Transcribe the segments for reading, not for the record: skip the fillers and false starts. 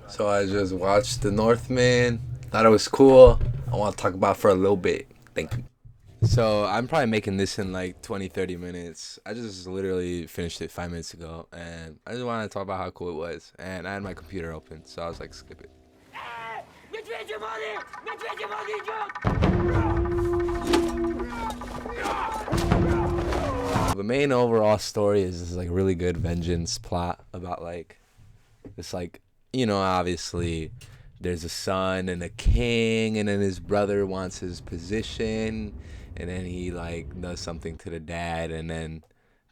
So I just watched the Northman. Thought it was cool. I want to talk about it for a little bit. Thank you. So I'm probably making this in like 20, 30 minutes. I just literally finished it 5 minutes ago, and I just wanted to talk about how cool it was. And I had my computer open, so I was like, skip it. The main overall story is this like really good vengeance plot about like this like obviously there's a son and a king, and then his brother wants his position, and then he like does something to the dad, and then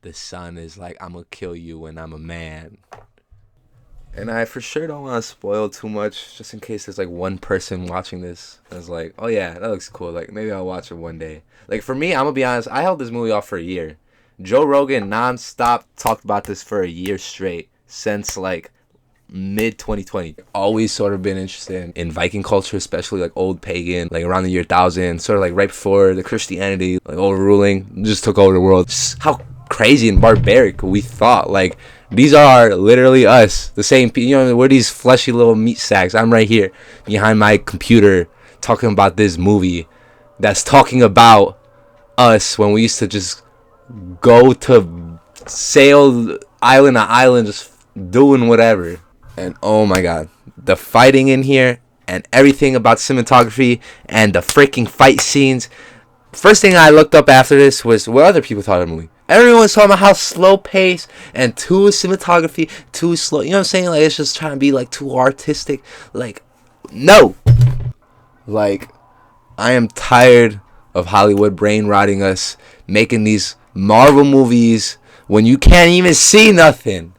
the son is like, I'm gonna kill you when I'm a man. And I for sure don't want to spoil too much, just in case there's like one person watching this that's like, oh yeah, that looks cool, like maybe I'll watch it one day. Like for me, I'm gonna be honest, I held this movie off for a year. Joe Rogan nonstop talked about this for a year straight since like mid 2020. Always sort of been interested in Viking culture, especially like old pagan, like around the year 1000, sort of like right before the Christianity like overruling just took over the world. Just how crazy and barbaric we thought. Like these are literally us, the same people. We're these fleshy little meat sacks. I'm right here behind my computer talking about this movie that's talking about us when we used to just go to sail island to island just doing whatever. And oh my god, the fighting in here and everything about cinematography and the freaking fight scenes. First thing I looked up after this was what other people thought of the movie. Everyone was talking about how slow paced and too cinematography, too slow. You know what I'm saying? Like it's just trying to be like too artistic. Like, no. Like, I am tired of Hollywood brain rotting us, making these Marvel movies when you can't even see nothing.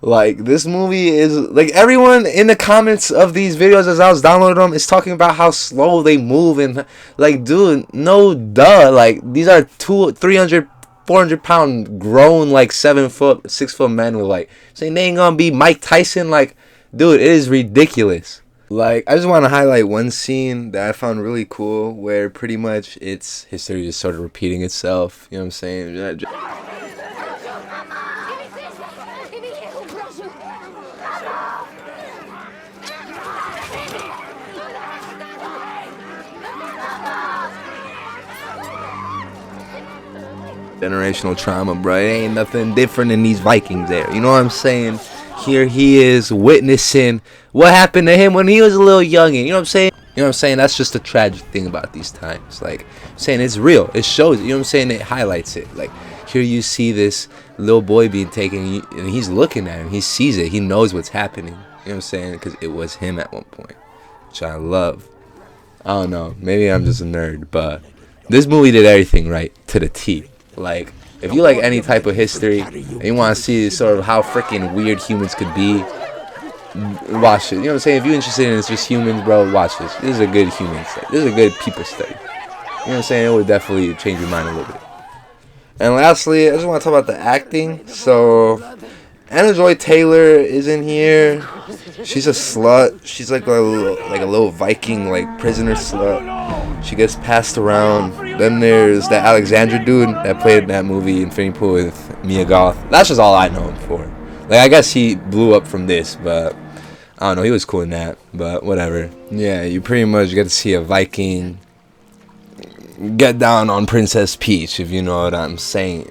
Like, this movie is like, everyone in the comments of these videos as I was downloading them is talking about how slow they move, and like, dude, no duh. Like, these are 300, 400 pound grown like 7 foot, 6 foot men with like saying they ain't gonna be Mike Tyson. Like, dude, it is ridiculous. Like, I just want to highlight one scene that I found really cool where pretty much it's history just sort of repeating itself. You know what I'm saying? Generational trauma, bro. It ain't nothing different than these Vikings there. You know what I'm saying? Here he is witnessing what happened to him when he was a little youngin'. You know what I'm saying? You know what I'm saying? That's just the tragic thing about these times. Like, I'm saying it's real. It shows it. You know what I'm saying? It highlights it. Like, here you see this little boy being taken, and he's looking at him. He sees it. He knows what's happening. You know what I'm saying? Because it was him at one point, which I love. I don't know. Maybe I'm just a nerd, but this movie did everything right to the T. Like, if you like any type of history and you want to see sort of how freaking weird humans could be, watch it. You know what I'm saying? If you're interested in it's just humans, bro, watch this. This is a good human study. This is a good people study. You know what I'm saying? It would definitely change your mind a little bit. And lastly, I just want to talk about the acting. So, Anna Joy Taylor is in here. She's a slut. She's like a little Viking, like prisoner slut. She gets passed around. Then there's that Alexandra dude that played in that movie Infinity Pool with Mia Goth. That's just all I know him for. Like, I guess he blew up from this, but I don't know. He was cool in that, but whatever. Yeah, you pretty much get to see a Viking get down on Princess Peach, if you know what I'm saying.